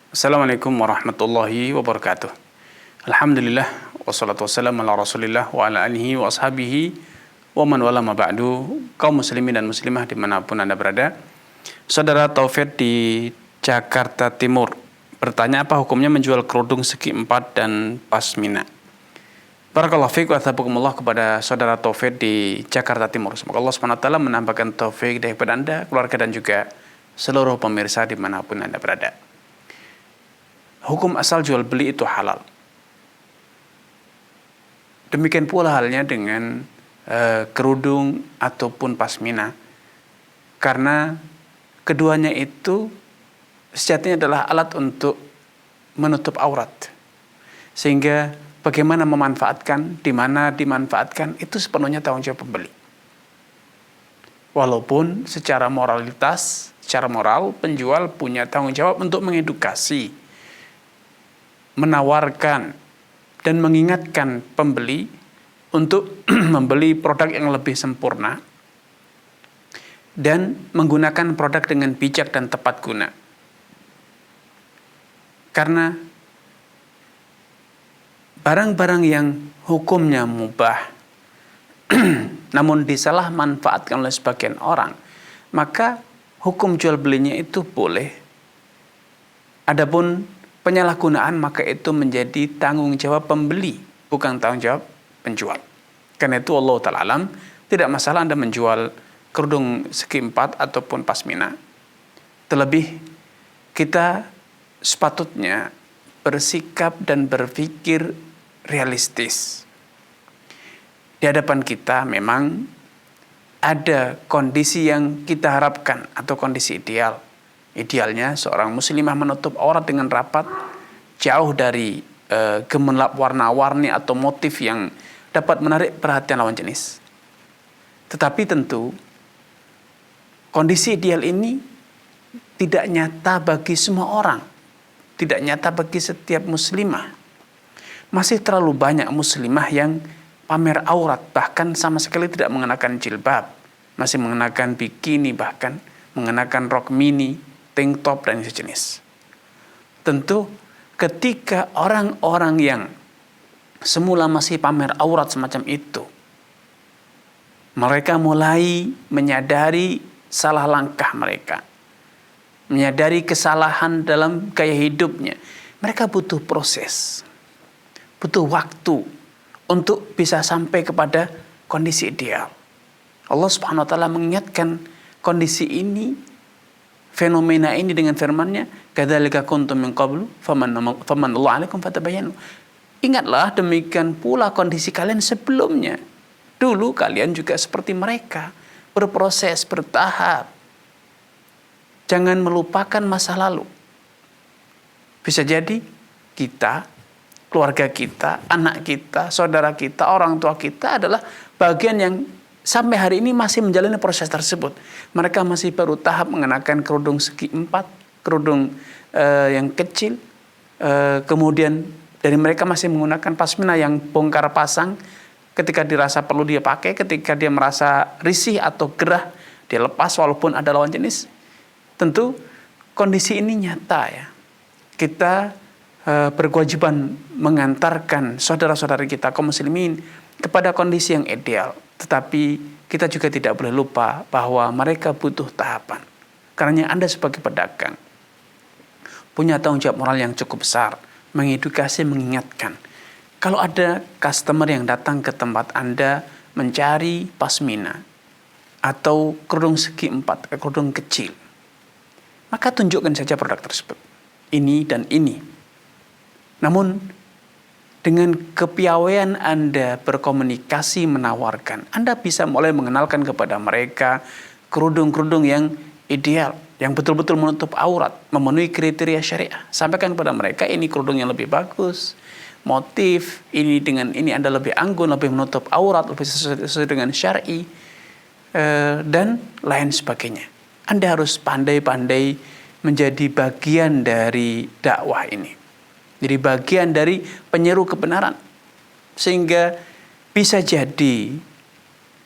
Assalamualaikum warahmatullahi wabarakatuh. Alhamdulillah wassalatu wassalamu ala Rasulillah wa ala alihi wa ashabihi wa man wala ma ba'du. Kaum muslimin dan muslimah dimanapun Anda berada. Saudara Taufik di Jakarta Timur bertanya, apa hukumnya menjual kerudung segi empat dan pasmina? Barakallahu fiik wa athabakumullah kepada saudara Taufik di Jakarta Timur. Semoga Allah SWT menambahkan taufik daripada Anda, keluarga dan juga seluruh pemirsa dimanapun Anda berada. Hukum asal jual beli itu halal. Demikian pula halnya dengan kerudung ataupun pasmina. Karena keduanya itu sejatinya adalah alat untuk menutup aurat. Sehingga bagaimana memanfaatkan, di mana dimanfaatkan, itu sepenuhnya tanggung jawab pembeli. Walaupun secara moralitas, secara moral, penjual punya tanggung jawab untuk mengedukasi, menawarkan dan mengingatkan pembeli untuk membeli produk yang lebih sempurna dan menggunakan produk dengan bijak dan tepat guna. Karena barang-barang yang hukumnya mubah namun disalah manfaatkan oleh sebagian orang, maka hukum jual belinya itu boleh. Adapun penyalahgunaan maka itu menjadi tanggung jawab pembeli, bukan tanggung jawab penjual. Karena itu Allah Ta'ala alam, tidak masalah Anda menjual kerudung segi empat ataupun pasmina. Terlebih kita sepatutnya bersikap dan berpikir realistis. Di hadapan kita memang ada kondisi yang kita harapkan atau kondisi ideal. Idealnya seorang muslimah menutup aurat dengan rapat, jauh dari gemerlap warna-warni atau motif yang dapat menarik perhatian lawan jenis. Tetapi tentu kondisi ideal ini tidak nyata bagi semua orang, tidak nyata bagi setiap muslimah. Masih terlalu banyak muslimah yang pamer aurat, bahkan sama sekali tidak mengenakan jilbab, masih mengenakan bikini, bahkan mengenakan rok mini, tank top dan sejenis. Tentu ketika orang-orang yang semula masih pamer aurat semacam itu, mereka mulai menyadari salah langkah mereka, menyadari kesalahan dalam gaya hidupnya, mereka butuh proses, butuh waktu untuk bisa sampai kepada kondisi ideal. Allah Subhanahu wa taala mengingatkan kondisi ini, fenomena ini dengan firman-Nya, kadzalika kuntum min qablu famanallahu 'alaikum fatabayyanu. Ingatlah demikian pula kondisi kalian sebelumnya. Dulu kalian juga seperti mereka, berproses, bertahap. Jangan melupakan masa lalu. Bisa jadi kita, keluarga kita, anak kita, saudara kita, orang tua kita adalah bagian yang sampai hari ini masih menjalani proses tersebut. Mereka masih baru tahap mengenakan kerudung segi empat, kerudung yang kecil. Kemudian dari mereka masih menggunakan pasmina yang bongkar pasang. Ketika dirasa perlu dia pakai, ketika dia merasa risih atau gerah, dia lepas walaupun ada lawan jenis. Tentu kondisi ini nyata ya. Kita berkewajiban mengantarkan saudara-saudari kita kaum muslimin kepada kondisi yang ideal. Tetapi kita juga tidak boleh lupa bahwa mereka butuh tahapan. Karena Anda sebagai pedagang punya tanggung jawab moral yang cukup besar, mengedukasi, mengingatkan. Kalau ada customer yang datang ke tempat Anda mencari pasmina atau kerudung segi empat, kerudung kecil, maka tunjukkan saja produk tersebut, ini dan ini. Namun dengan kepiawaian Anda berkomunikasi, menawarkan, Anda bisa mulai mengenalkan kepada mereka kerudung-kerudung yang ideal, yang betul-betul menutup aurat, memenuhi kriteria syariah. Sampaikan kepada mereka, ini kerudung yang lebih bagus, motif, ini dengan ini Anda lebih anggun, lebih menutup aurat, lebih sesuai dengan syar'i, dan lain sebagainya. Anda harus pandai-pandai menjadi bagian dari dakwah ini. Jadi bagian dari penyeru kebenaran. Sehingga bisa jadi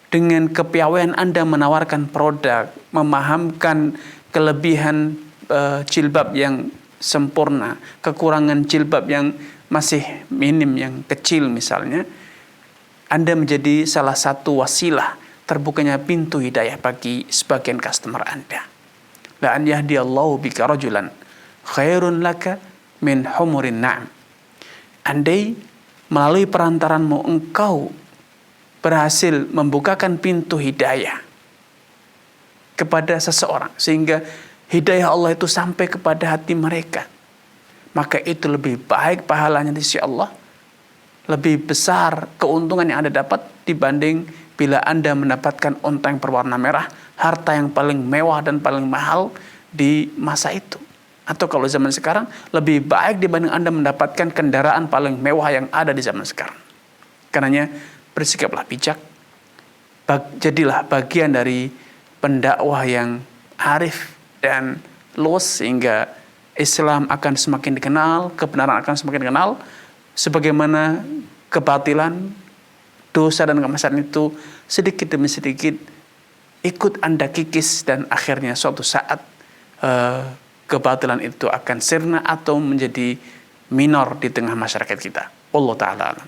dengan kepiawaian Anda menawarkan produk, memahamkan kelebihan jilbab yang sempurna, kekurangan jilbab yang masih minim, yang kecil misalnya, Anda menjadi salah satu wasilah terbukanya pintu hidayah bagi sebagian customer Anda. La an yahdiyallahu bika rajulan khairun laka min humurin na'am. Andai melalui perantaranmu engkau berhasil membukakan pintu hidayah kepada seseorang, sehingga hidayah Allah itu sampai kepada hati mereka, maka itu lebih baik pahalanya di sisi Allah, lebih besar keuntungan yang Anda dapat dibanding bila Anda mendapatkan unta yang berwarna merah, harta yang paling mewah dan paling mahal di masa itu. Atau kalau zaman sekarang, lebih baik dibanding Anda mendapatkan kendaraan paling mewah yang ada di zaman sekarang. Karenanya bersikaplah bijak, jadilah bagian dari pendakwah yang arif dan luas, sehingga Islam akan semakin dikenal, kebenaran akan semakin dikenal, sebagaimana kebatilan, dosa dan kemaksiatan itu sedikit demi sedikit ikut Anda kikis, dan akhirnya suatu saat kebatilan itu akan sirna atau menjadi minor di tengah masyarakat kita. Allah Ta'ala alam.